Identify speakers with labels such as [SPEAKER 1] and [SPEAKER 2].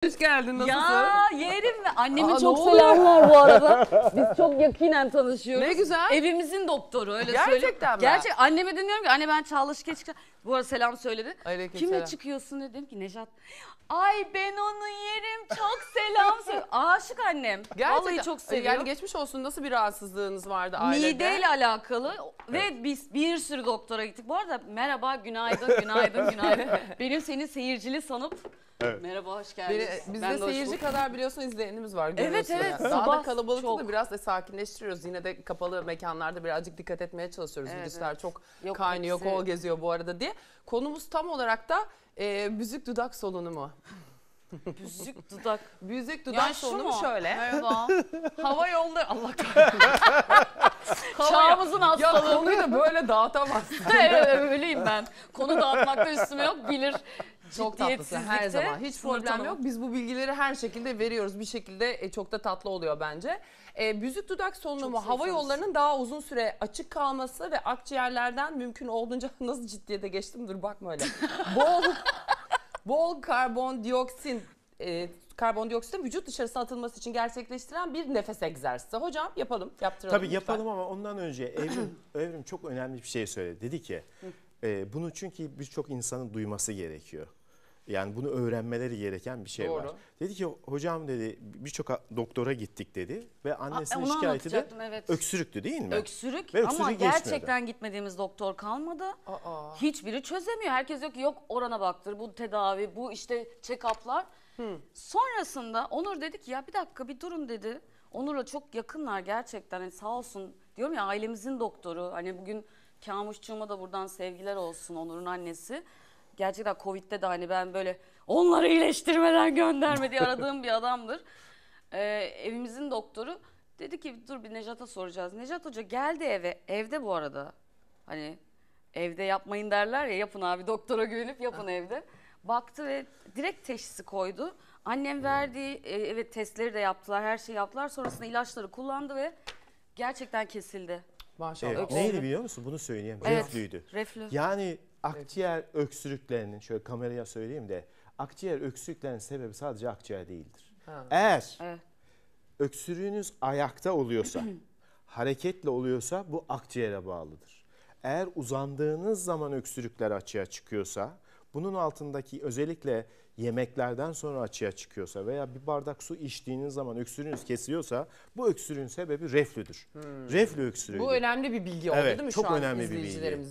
[SPEAKER 1] Hoş geldin, nasılsın?
[SPEAKER 2] Ya yerim ve annemin
[SPEAKER 1] Aa,
[SPEAKER 2] çok
[SPEAKER 1] ne oluyor?
[SPEAKER 2] selamlar bu arada. Biz çok yakinen tanışıyoruz.
[SPEAKER 1] Ne güzel.
[SPEAKER 2] Evimizin doktoru öyle
[SPEAKER 1] Gerçekten
[SPEAKER 2] söyleyeyim.
[SPEAKER 1] mi?
[SPEAKER 2] Gerçek. Anneme dinliyorum ki anne ben Çağlaşık'a çıkacağım. Bu arada selam söyledi.
[SPEAKER 1] Aleykümselam.
[SPEAKER 2] Kimle çıkıyorsun dedim ki Nejat. Ay ben onu yerim çok selam söyle. Aşık annem. Vallahi çok seviyor.
[SPEAKER 1] Yani geçmiş olsun, nasıl bir rahatsızlığınız vardı ailede?
[SPEAKER 2] Mideyle alakalı ve biz bir sürü doktora gittik. Bu arada merhaba, günaydın, günaydın, günaydın. Benim seni seyircili sanıp merhaba, hoş geldiniz.
[SPEAKER 1] Bizde
[SPEAKER 2] Ben de hoş
[SPEAKER 1] seyirci
[SPEAKER 2] bulduk.
[SPEAKER 1] kadar biliyorsun izleyenimiz var.
[SPEAKER 2] Evet,
[SPEAKER 1] görüyorsun
[SPEAKER 2] evet,
[SPEAKER 1] yani. Daha da
[SPEAKER 2] sabah
[SPEAKER 1] kalabalıkta
[SPEAKER 2] çok.
[SPEAKER 1] da biraz sakinleştiriyoruz. Yine de kapalı mekanlarda birazcık dikkat etmeye çalışıyoruz.
[SPEAKER 2] Evet,
[SPEAKER 1] Virüsler
[SPEAKER 2] evet.
[SPEAKER 1] çok
[SPEAKER 2] Yok,
[SPEAKER 1] kaynıyor,
[SPEAKER 2] hepsi-
[SPEAKER 1] kol geziyor bu arada diye. Konumuz tam olarak da büzük dudak solunumu.
[SPEAKER 2] Büzük dudak.
[SPEAKER 1] Büzük dudak
[SPEAKER 2] Ya şu
[SPEAKER 1] solunumu
[SPEAKER 2] mu?
[SPEAKER 1] şöyle.
[SPEAKER 2] Merhaba.
[SPEAKER 1] Hava yolları Allah kahretsin.
[SPEAKER 2] Çağımızın
[SPEAKER 1] Ya
[SPEAKER 2] hastalığı.
[SPEAKER 1] konuyu da böyle dağıtamazsın.
[SPEAKER 2] Evet, öyleyim ben. Konu dağıtmakta üstüme yok, bilir.
[SPEAKER 1] Çok tatlısın her
[SPEAKER 2] Ciddiyetsizlikte
[SPEAKER 1] zaman. Hiç
[SPEAKER 2] sınır
[SPEAKER 1] problem
[SPEAKER 2] tanımı.
[SPEAKER 1] yok. Biz bu bilgileri her şekilde veriyoruz. Bir şekilde çok da tatlı oluyor bence. Büzük dudak solunumu
[SPEAKER 2] Çok
[SPEAKER 1] hava
[SPEAKER 2] zevkliyiz.
[SPEAKER 1] yollarının daha uzun süre açık kalması ve akciğerlerden mümkün olduğunca nasıl ciddiyete geçtim, dur bakma öyle. Bol karbondioksitin vücut dışarısına atılması için gerçekleştiren bir nefes egzersizi. Hocam yapalım, yaptıralım.
[SPEAKER 3] Tabii
[SPEAKER 1] lütfen.
[SPEAKER 3] yapalım ama ondan önce Evrim çok önemli bir şey söyledi. Dedi ki bunu çünkü birçok insanın duyması gerekiyor. Yani bunu öğrenmeleri gereken bir şey
[SPEAKER 1] Doğru.
[SPEAKER 3] var. Dedi ki hocam dedi birçok doktora gittik dedi ve annesinin
[SPEAKER 2] onu
[SPEAKER 3] şikayeti de
[SPEAKER 2] anlatacaktım, evet.
[SPEAKER 3] öksürüktü değil mi?
[SPEAKER 2] Öksürük
[SPEAKER 3] Ve
[SPEAKER 2] ama
[SPEAKER 3] öksürüğü geçmiyordu.
[SPEAKER 2] gerçekten gitmediğimiz doktor kalmadı.
[SPEAKER 1] Aa.
[SPEAKER 2] Hiçbiri çözemiyor. Herkes diyor ki yok orana baktır, bu tedavi, bu işte check-up'lar. Sonrasında Onur dedi ki ya bir dakika bir durun dedi. Onur'la çok yakınlar gerçekten. Hani sağ olsun diyorum ya, ailemizin doktoru. Hani bugün Kamuşçuğuma da buradan sevgiler olsun, Onur'un annesi. Gerçekten Covid'de de hani ben böyle onları iyileştirmeden gönderme diye aradığım bir adamdır. Evimizin doktoru dedi ki dur bir Nejat'a soracağız. Nejat Hoca geldi eve, evde bu arada. Hani evde yapmayın derler ya, yapın abi, doktora güvenip yapın evde. Baktı ve direkt teşhisi koydu. Annem verdiği evet testleri de yaptılar, her şeyi yaptılar. Sonrasında ilaçları kullandı ve gerçekten kesildi.
[SPEAKER 1] Maşallah.
[SPEAKER 3] Evet, neydi biliyor musun? Bunu söyleyeyim.
[SPEAKER 2] Evet,
[SPEAKER 3] Reflüydü.
[SPEAKER 2] reflü.
[SPEAKER 3] Yani akciğer öksürüklerinin, şöyle kameraya söyleyeyim de, akciğer öksürüklerinin sebebi sadece akciğer değildir.
[SPEAKER 1] Ha.
[SPEAKER 3] Eğer
[SPEAKER 2] Evet.
[SPEAKER 3] öksürüğünüz ayakta oluyorsa, hareketle oluyorsa bu akciğere bağlıdır. Eğer uzandığınız zaman öksürükler açığa çıkıyorsa, bunun altındaki özellikle yemeklerden sonra açığa çıkıyorsa veya bir bardak su içtiğiniz zaman öksürüğünüz kesiliyorsa bu öksürüğün sebebi reflüdür. Reflü öksürüğü.
[SPEAKER 1] Bu önemli bir bilgi oldu
[SPEAKER 3] Evet,
[SPEAKER 1] değil mi
[SPEAKER 3] çok
[SPEAKER 1] şu an
[SPEAKER 3] önemli bir bilgi.
[SPEAKER 1] izleyicilerimiz